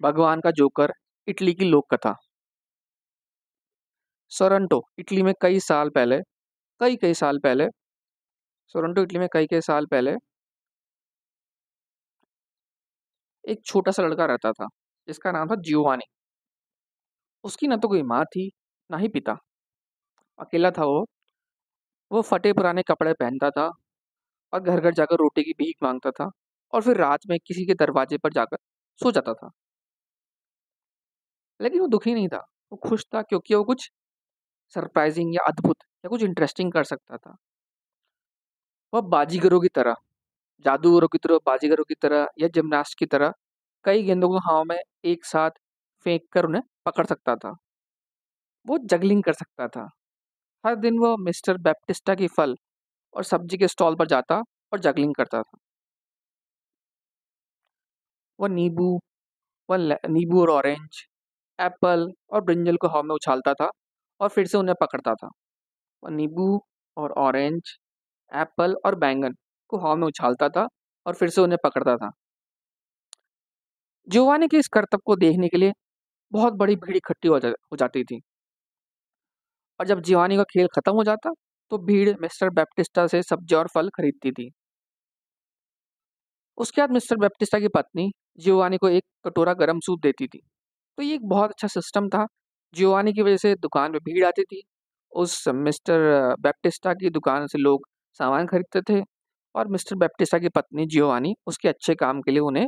भगवान का joker, Italy की लोक कथा। सोरंटो इटली में कई साल पहले सोरंटो इटली में कई कई साल पहले एक छोटा सा लड़का रहता था जिसका नाम था जियोवानी। उसकी ना तो कोई माँ थी, ना ही पिता। अकेला था वो फटे पुराने कपड़े पहनता था और घर घर जाकर रोटी की भीख मांगता था और फिर रात में किसी के दरवाजे पर जाकर सो जाता था। लेकिन वो दुखी नहीं था, वो खुश था क्योंकि वो कुछ सरप्राइजिंग या अद्भुत या कुछ इंटरेस्टिंग कर सकता था। वह बाजीगरों की तरह, जादूगरों की तरह, बाजीगरों की तरह या जिमनास्ट की तरह कई गेंदों को हवा में एक साथ फेंक कर उन्हें पकड़ सकता था। वो जगलिंग कर सकता था। हर दिन वो मिस्टर बैप्टिस्टा की फल और सब्जी के स्टॉल पर जाता और जगलिंग करता था। वह नींबू और ऑरेंज, एप्पल और ब्रिंजल को हवा में उछालता था और फिर से उन्हें पकड़ता था। वह नींबू और ऑरेंज, एप्पल और बैंगन को हवा में उछालता था और फिर से उन्हें पकड़ता था। जोवानी के इस करतब को देखने के लिए बहुत बड़ी भीड़ इकट्ठी हो जाती थी और जब जिवानी का खेल खत्म हो जाता तो भीड़ मिस्टर बैप्टिस्टा से सब्जी और फल खरीदती थी। उसके बाद मिस्टर बैप्टिस्टा की पत्नी जियोवानी को एक कटोरा गर्म सूप देती थी। तो ये एक बहुत अच्छा सिस्टम था। जियोवानी की वजह से दुकान पे भीड़ आती थी। उस मिस्टर बैप्टिस्टा की दुकान से लोग सामान खरीदते थे और मिस्टर बैप्टिस्टा की पत्नी जियोवानी उसके अच्छे काम के लिए उन्हें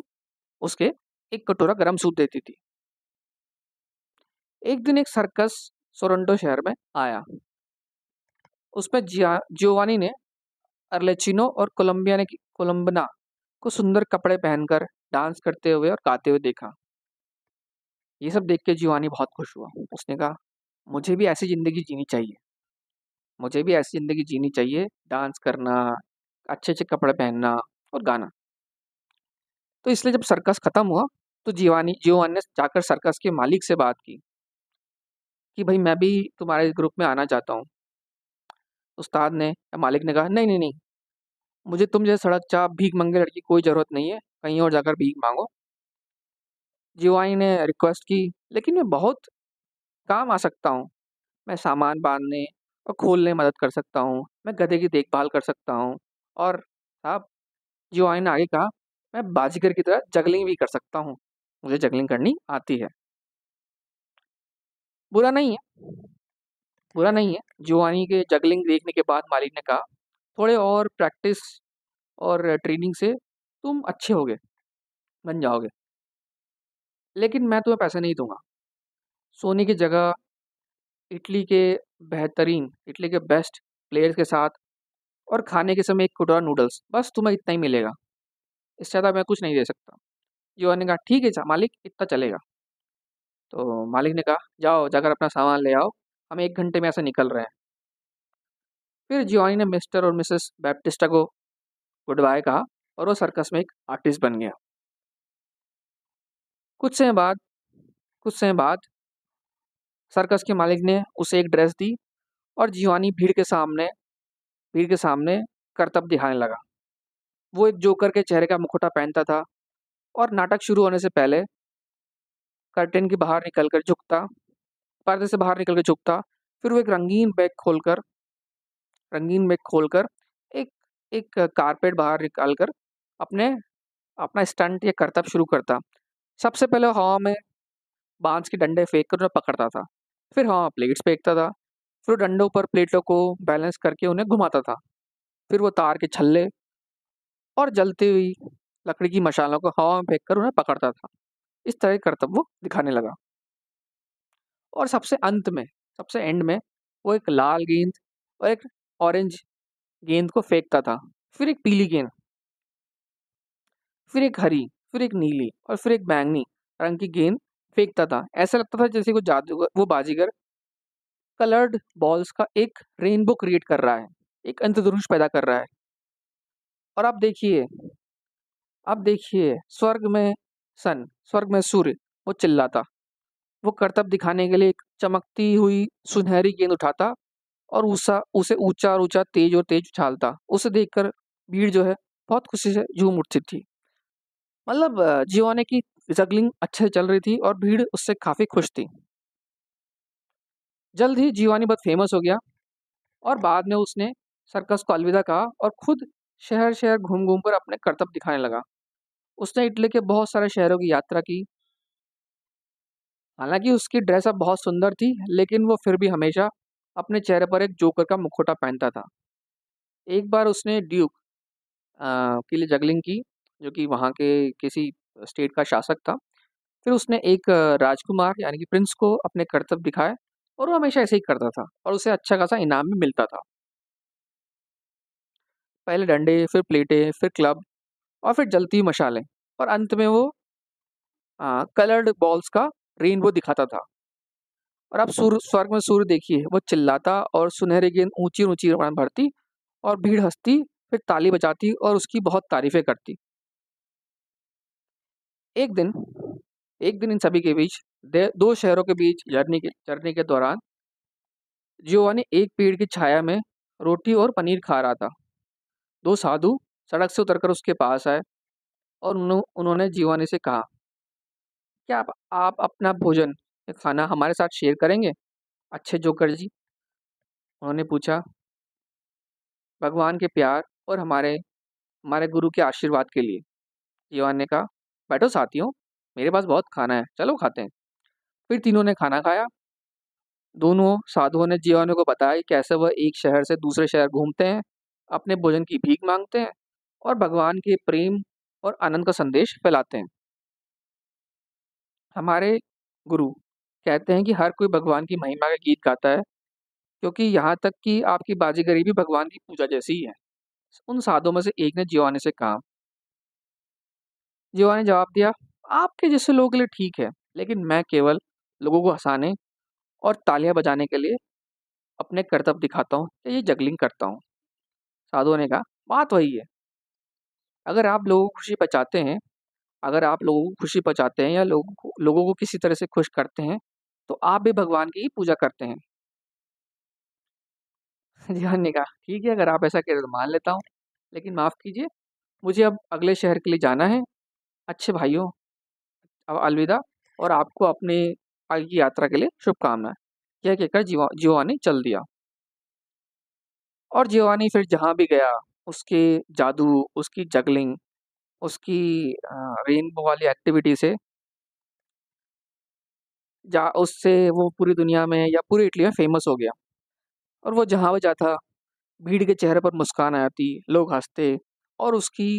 उसके एक कटोरा गर्म सूप देती थी। एक दिन एक सर्कस सोरंटो शहर में आया। उसमें जियोवानी ने अर्लेचिनो और कोलंबना को सुंदर कपड़े पहनकर डांस करते हुए और गाते हुए देखा। ये सब देख के जियोवानी बहुत खुश हुआ। उसने कहा, मुझे भी ऐसी जिंदगी जीनी चाहिए। मुझे भी ऐसी जिंदगी जीनी चाहिए, डांस करना, अच्छे अच्छे कपड़े पहनना और गाना। तो इसलिए जब सर्कस खत्म हुआ तो जियोवानी ने जाकर सर्कस के मालिक से बात की कि भाई मैं भी तुम्हारे ग्रुप में आना चाहता हूँ। मालिक ने कहा, नहीं नहीं नहीं, मुझे तुम जैसे सड़क चाप भीख मंगे लड़की की कोई जरूरत नहीं है, कहीं और जाकर भीख मांगो। जियोवानी ने रिक्वेस्ट की, लेकिन मैं बहुत काम आ सकता हूँ। मैं सामान बांधने और खोलने में मदद कर सकता हूँ, मैं गधे की देखभाल कर सकता हूँ और साहब, जियोवानी ने आगे कहा, मैं बाजीगर की तरह जगलिंग भी कर सकता हूँ। मुझे जगलिंग करनी आती है। बुरा नहीं है, बुरा नहीं है। जियोवानी के जगलिंग देखने के बाद मालिक ने कहा, थोड़े और प्रैक्टिस और ट्रेनिंग से तुम अच्छे होगे, बन जाओगे, लेकिन मैं तुम्हें पैसे नहीं दूंगा। सोने की जगह इटली के बेस्ट प्लेयर्स के साथ और खाने के समय एक कटोरा नूडल्स, बस तुम्हें इतना ही मिलेगा। इससे ज़्यादा मैं कुछ नहीं दे सकता। जियोनी ने कहा, ठीक है मालिक, इतना चलेगा। तो मालिक ने कहा, जाओ जाकर अपना सामान ले आओ, हम 1 घंटे में ऐसे निकल रहे हैं। फिर जियोनी ने मिस्टर और मिसेस बैप्टिस्टा को गुड बाय कहा और वो सर्कस में एक आर्टिस्ट बन गया। कुछ समय बाद कुछ समय बाद सर्कस के मालिक ने उसे एक ड्रेस दी और जियोनी भीड़ के सामने करतब दिखाने लगा। वो एक जोकर के चेहरे का मुखौटा पहनता था और नाटक शुरू होने से पहले कर्टेन के बाहर निकलकर झुकता पर्दे से बाहर निकल कर झुकता। फिर वो एक रंगीन बैग खोलकर एक एक कारपेट बाहर निकाल कर अपने अपना स्टंट या करतब शुरू करता। सबसे पहले वो हवा में बांस के डंडे फेंक कर उन्हें पकड़ता था। फिर हवा में प्लेट्स फेंकता था। फिर वो डंडों पर प्लेटों को बैलेंस करके उन्हें घुमाता था। फिर वो तार के छल्ले और जलती हुई लकड़ी की मशालों को हवा में फेंक कर उन्हें पकड़ता था। इस तरह के करतब वो दिखाने लगा। और सबसे एंड में वो एक लाल गेंद और एक ऑरेंज गेंद को फेंकता था। फिर एक पीली गेंद, फिर एक हरी, फिर एक नीली और फिर एक बैंगनी रंग की गेंद फेंकता था। ऐसा लगता था जैसे वो बाजीगर कलर्ड बॉल्स का एक रेनबो क्रिएट कर रहा है, एक इंद्रधनुष पैदा कर रहा है। और अब देखिए स्वर्ग में सूर्य, वो चिल्लाता। वो करतब दिखाने के लिए एक चमकती हुई सुनहरी गेंद उठाता और उसे ऊंचा और ऊंचा, तेज उछालता। उसे देखकर भीड़ जो है बहुत खुशी से झूम उठती थी। मतलब जियोने की जगलिंग अच्छे से चल रही थी और भीड़ उससे काफ़ी खुश थी। जल्द ही जियोनी बहुत फेमस हो गया और बाद में उसने सर्कस को अलविदा कहा और खुद शहर-शहर घूम-घूम कर अपने करतब दिखाने लगा। उसने इटली के बहुत सारे शहरों की यात्रा की। हालाँकि उसकी ड्रेस अब बहुत सुंदर थी, लेकिन वो फिर भी हमेशा अपने चेहरे पर एक जोकर का मुखौटा पहनता था। एक बार उसने ड्यूक के लिए जगलिंग की, जो कि वहाँ के किसी स्टेट का शासक था। फिर उसने एक राजकुमार यानी कि प्रिंस को अपने करतब दिखाए और वो हमेशा ऐसे ही करता था और उसे अच्छा खासा इनाम भी मिलता था। पहले डंडे, फिर प्लेटें, फिर क्लब और फिर जलती हुई मशालें और अंत में वो कलर्ड बॉल्स का रेनबो दिखाता था। और अब स्वर्ग में सूर्य देखिए, वो चिल्लाता और सुनहरी गेंद ऊँची-ऊँची उड़ान भरती और भीड़ हँसती, फिर ताली बजाती और उसकी बहुत तारीफ़ें करती। एक दिन एक दिन इन सभी के बीच 2 शहरों के बीच जर्नी के दौरान जियोवानी एक पेड़ की छाया में रोटी और पनीर खा रहा था। 2 साधु सड़क से उतरकर उसके पास आए और उन्होंने जियोवानी से कहा, "क्या आप अपना भोजन या खाना हमारे साथ शेयर करेंगे, अच्छे जोकर जी?" उन्होंने पूछा, "भगवान के प्यार और हमारे हमारे गुरु के आशीर्वाद के लिए।" जियोवानी ने कहा, "बैठो साथियों, मेरे पास बहुत खाना है, चलो खाते हैं।" फिर तीनों ने खाना खाया। दोनों साधुओं ने जियोवानी को बताया कि कैसे वह एक शहर से दूसरे शहर घूमते हैं, अपने भोजन की भीख माँगते हैं और भगवान के प्रेम और आनंद का संदेश फैलाते हैं। हमारे गुरु कहते हैं कि हर कोई भगवान की महिमा के गीत गाता है, क्योंकि यहाँ तक कि आपकी बाजीगरी भी भगवान की पूजा जैसी ही है। उन साधुओं में से एक ने जियोवानी से कहा। जियोवानी ने जवाब दिया, "आपके जैसे लोगों के लिए ठीक है, लेकिन मैं केवल लोगों को हँसाने और तालियाँ बजाने के लिए अपने करतब दिखाता हूँ या ये जगलिंग करता हूँ।" साधुओं ने कहा, "बात वही है। अगर आप लोगों को खुशी पहुँचाते हैं अगर आप लोगों को खुशी पहुँचाते हैं या लोगों को किसी तरह से खुश करते हैं, तो आप भी भगवान की ही पूजा करते हैं।" जिहान ने कहा, "ठीक है, अगर आप ऐसा कह रहे हो तो मान लेता हूँ, लेकिन माफ़ कीजिए, मुझे अब अगले शहर के लिए जाना है। अच्छे भाइयों, अब अलविदा और आपको अपने आगे की यात्रा के लिए शुभकामनाएँ।" यह कहकर जियोवानी चल दिया और जियोवानी फिर जहाँ भी गया, उसके जादू, उसकी जगलिंग, उसकी रेनबो वाली एक्टिविटी से जा उससे वो पूरी दुनिया में या पूरी इटली में फ़ेमस हो गया और वो जहाँ भी जाता, भीड़ के चेहरे पर मुस्कान आ जाती, लोग हँसते और उसकी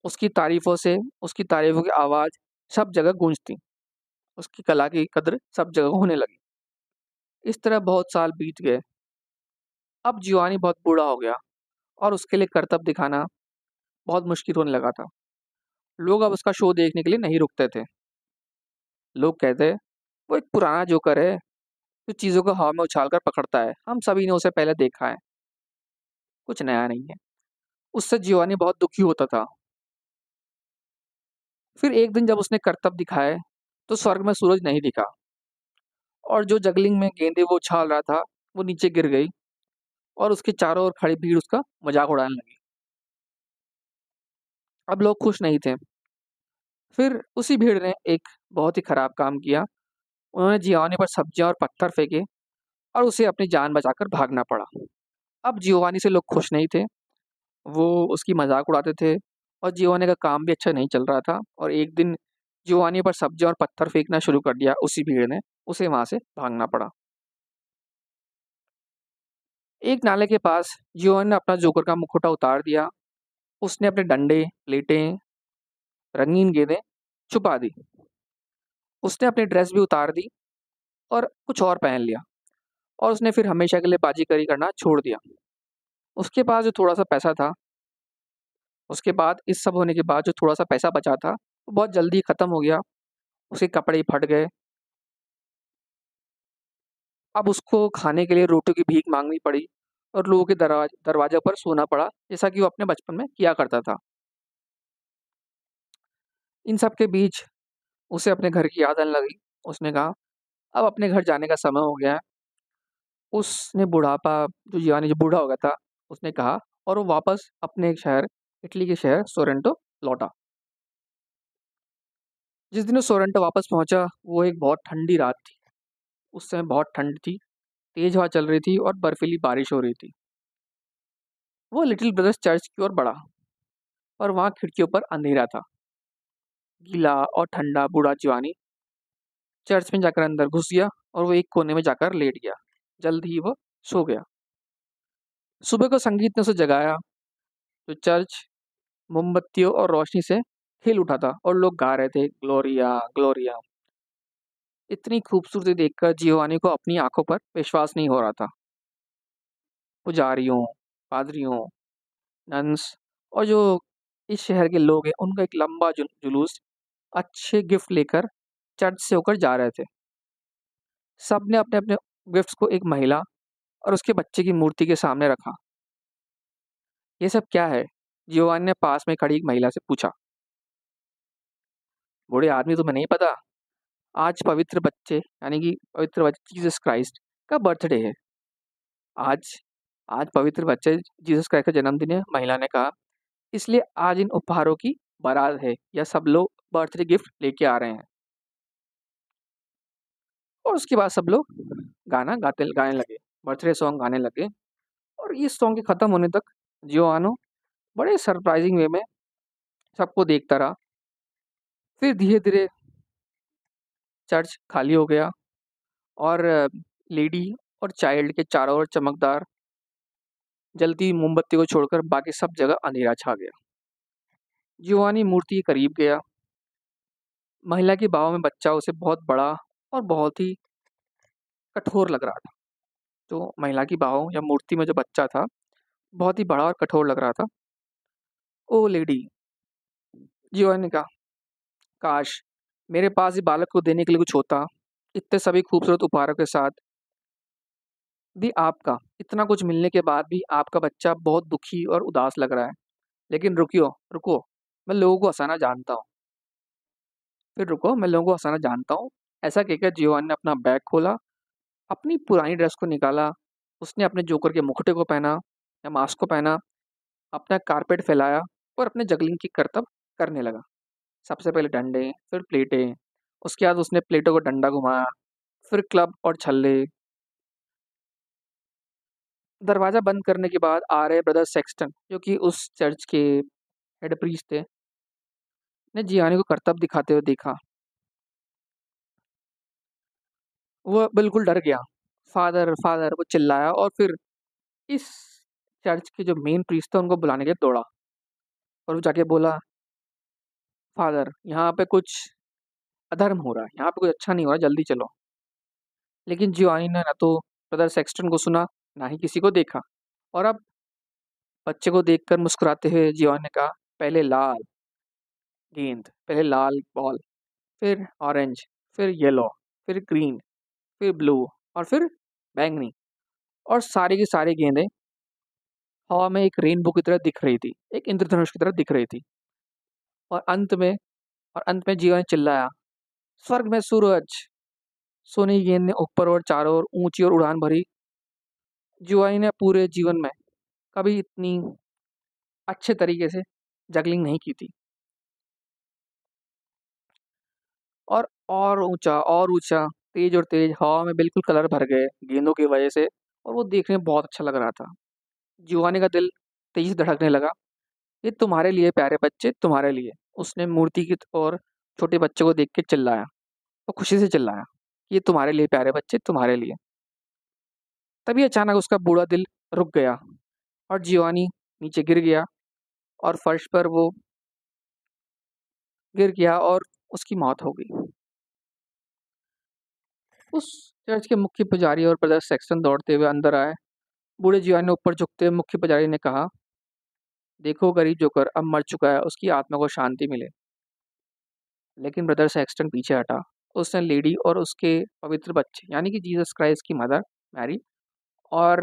उसकी तारीफ़ों से उसकी तारीफ़ों की आवाज़ सब जगह गूंजती। उसकी कला की कद्र सब जगह होने लगी। इस तरह बहुत साल बीत गए। अब जियोवानी बहुत बूढ़ा हो गया और उसके लिए करतब दिखाना बहुत मुश्किल होने लगा था। लोग अब उसका शो देखने के लिए नहीं रुकते थे। लोग कहते, "वो एक पुराना जोकर है, जो चीज़ों को हवा में उछाल कर पकड़ता है। हम सभी ने उसे पहले देखा है, कुछ नया नहीं है।" उससे जियोवानी बहुत दुखी होता था। फिर एक दिन जब उसने करतब दिखाए, तो स्वर्ग में सूरज नहीं दिखा और जो जगलिंग में गेंदें वो उछाल रहा था, वो नीचे गिर गई और उसके चारों ओर खड़ी भीड़ उसका मज़ाक उड़ाने लगी। अब लोग खुश नहीं थे। फिर उसी भीड़ ने एक बहुत ही खराब काम किया। उन्होंने जियोवानी पर सब्जियाँ और पत्थर फेंके और उसे अपनी जान बचाकर भागना पड़ा। अब जियोवानी से लोग खुश नहीं थे। वो उसकी मज़ाक उड़ाते थे और जियोवानी का काम भी अच्छा नहीं चल रहा था और एक दिन जियोवानी पर सब्जियाँ और पत्थर फेंकना शुरू कर दिया उसी भीड़ ने। उसे वहाँ से भागना पड़ा। एक नाले के पास जियोवानी ने अपना जोकर का मुखौटा उतार दिया। उसने अपने डंडे, प्लेटें, रंगीन गेंदें छुपा दी। उसने अपनी ड्रेस भी उतार दी और कुछ और पहन लिया और उसने फिर हमेशा के लिए बाजीगरी करना छोड़ दिया। उसके पास जो थोड़ा-सा पैसा था उसके बाद इस सब होने के बाद जो थोड़ा-सा पैसा बचा था, वो बहुत जल्दी खत्म हो गया। उसके कपड़े फट गए। अब उसको खाने के लिए रोटियों की भीख माँगनी पड़ी और लोगों के दरवाज़ों पर सोना पड़ा, जैसा कि वो अपने बचपन में किया करता था। इन सब के बीच उसे अपने घर की याद आने लगी। उसने कहा, "अब अपने घर जाने का समय हो गया है।" उसने बुढ़ापा जो यानी जो बूढ़ा हो गया था, उसने कहा और वो वापस अपने शहर इटली के शहर सोरेंटो लौटा। जिस दिन वो सोरंटो वापस पहुंचा वो एक बहुत ठंडी रात थी। उस समय बहुत ठंड थी, तेज हवा चल रही थी और बर्फीली बारिश हो रही थी। वो लिटिल ब्रदर्स चर्च की ओर बढ़ा और वहां खिड़कियों पर अंधेरा था। गीला और ठंडा बूढ़ा जवानी चर्च में जाकर अंदर घुस गया और वो एक कोने में जाकर लेट गया। जल्द ही वो सो गया। सुबह को संगीत ने उसे जगाया। तो चर्च मोमबत्तियों और रोशनी से हिल उठा था और लोग गा रहे थे, ग्लोरिया ग्लोरिया। इतनी खूबसूरती देखकर जियोवानी को अपनी आंखों पर विश्वास नहीं हो रहा था। पुजारियों, पादरियों, नन्स और जो इस शहर के लोग हैं उनका एक लंबा जुलूस अच्छे गिफ्ट लेकर चर्च से होकर जा रहे थे। सब ने अपने अपने गिफ्ट्स को एक महिला और उसके बच्चे की मूर्ति के सामने रखा। ये सब क्या है? जियोवानी ने पास में खड़ी एक महिला से पूछा। बूढ़े आदमी, तुम्हें नहीं पता? आज पवित्र बच्चे यानी कि पवित्र बच्चे जीसस क्राइस्ट का बर्थडे है। आज आज पवित्र बच्चे जीसस क्राइस्ट का जन्मदिन है, महिला ने कहा। इसलिए आज इन उपहारों की बारात है या सब लोग बर्थडे गिफ्ट लेके आ रहे हैं। और उसके बाद सब लोग गाने लगे, बर्थडे सॉन्ग गाने लगे। और इस सॉन्ग के खत्म होने तक जियोआनो बड़े सरप्राइजिंग वे में सबको देखता रहा। फिर धीरे धीरे चर्च खाली हो गया और लेडी और चाइल्ड के चारों ओर चमकदार जलती हुई मोमबत्ती को छोड़कर बाकी सब जगह अंधेरा छा गया। जियोवानी मूर्ति के करीब गया। महिला की बाहों में बच्चा उसे बहुत बड़ा और बहुत ही कठोर लग रहा था। जो महिला की बाहों या मूर्ति में जो बच्चा था बहुत ही बड़ा और कठोर लग रहा था। ओ लेडी, जियोवानी ने कहा, काश मेरे पास ही बालक को देने के लिए कुछ होता। इतने सभी खूबसूरत उपहारों के साथ भी आपका इतना कुछ मिलने के बाद भी आपका बच्चा बहुत दुखी और उदास लग रहा है। लेकिन रुकियो रुको, मैं लोगों को हंसाना जानता हूँ। फिर रुको, मैं लोगों को हंसाना जानता हूँ। ऐसा कहकर जियोवानी ने अपना बैग खोला, अपनी पुरानी ड्रेस को निकाला। उसने अपने जोकर के मुखौटे को पहना या मास्क को पहना, अपना कारपेट फैलाया और अपने जगलिंग की करतब करने लगा। सबसे पहले डंडे, फिर प्लेटें। उसके बाद उसने प्लेटों को डंडा घुमाया, फिर क्लब और छल्ले। दरवाजा बंद करने के बाद आ रहे ब्रदर सेक्सटन, जो कि उस चर्च के हेड प्रीस्ट थे, ने जियानी को करतब दिखाते हुए देखा। वो बिल्कुल डर गया। फादर फादर वो चिल्लाया और फिर इस चर्च के जो मेन प्रीस्ट थे उनको बुलाने के लिए दौड़ा। और वो जाके बोला, फादर यहाँ पे कुछ अधर्म हो रहा है, यहाँ पे कुछ अच्छा नहीं हो रहा, जल्दी चलो। लेकिन जियोआनी ने ना तो ब्रदर सेक्सटन को सुना, ना ही किसी को देखा। और अब बच्चे को देखकर मुस्कुराते हुए जियोआनी ने कहा, पहले लाल गेंद, पहले लाल बॉल, फिर ऑरेंज, फिर येलो, फिर ग्रीन, फिर ब्लू और फिर बैंगनी। और सारी की सारी गेंदें हवा में एक रेनबो की तरह दिख रही थी, एक इंद्रधनुष की तरह दिख रही थी। और अंत में जियोआनी ने चिल्लाया, स्वर्ग में सूरज। सोने की गेंद ने ऊपर और चारों ओर ऊंची और उड़ान भरी। जियोआनी ने पूरे जीवन में कभी इतनी अच्छे तरीके से जगलिंग नहीं की थी। और ऊंचा और ऊंचा, तेज और तेज, हवा में बिल्कुल कलर भर गए गेंदों की वजह से। और वो देखने में बहुत अच्छा लग रहा था। जियोआनी का दिल तेजी से धड़कने लगा। ये तुम्हारे लिए प्यारे बच्चे, तुम्हारे लिए। उसने मूर्ति की और छोटे बच्चे को देख के चिल्लाया, वो खुशी से चिल्लाया, ये तुम्हारे लिए प्यारे बच्चे, तुम्हारे लिए। तभी अचानक उसका बूढ़ा दिल रुक गया और जियोआनी नीचे गिर गया और फर्श पर वो गिर गया और उसकी मौत हो गई। उस चर्च के मुख्य पुजारी और ब्रदर सेक्सन दौड़ते हुए अंदर आए। बूढ़े जियोआनी ने ऊपर झुकते हुए मुख्य पुजारी ने कहा, देखो गरीब जोकर अब मर चुका है, उसकी आत्मा को शांति मिले। लेकिन ब्रदर सेक्सटन पीछे हटा। उसने लेडी और उसके पवित्र बच्चे यानी कि जीसस क्राइस्ट की मदर मैरी और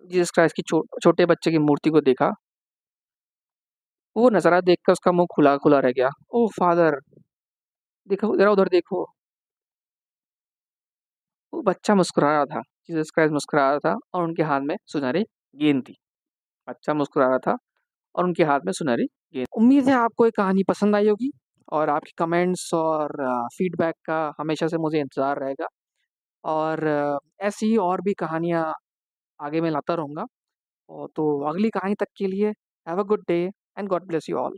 जीसस क्राइस्ट की छोटे बच्चे की मूर्ति को देखा। वो नज़ारा देखकर उसका मुंह खुला खुला रह गया। ओ फादर, देखो जरा उधर देखो। वो बच्चा मुस्कुरा रहा था, जीसस क्राइस्ट मुस्कुरा रहा था और उनके हाथ में सुनहरी गेंद थी। बच्चा मुस्कुरा रहा था और उनके हाथ में सुनहरी गेंद। उम्मीद है आपको ये कहानी पसंद आई होगी। और आपके कमेंट्स और फीडबैक का हमेशा से मुझे इंतज़ार रहेगा। और ऐसी ही और भी कहानियाँ आगे मैं लाता रहूँगा। तो अगली कहानी तक के लिए have a good day and God bless you all.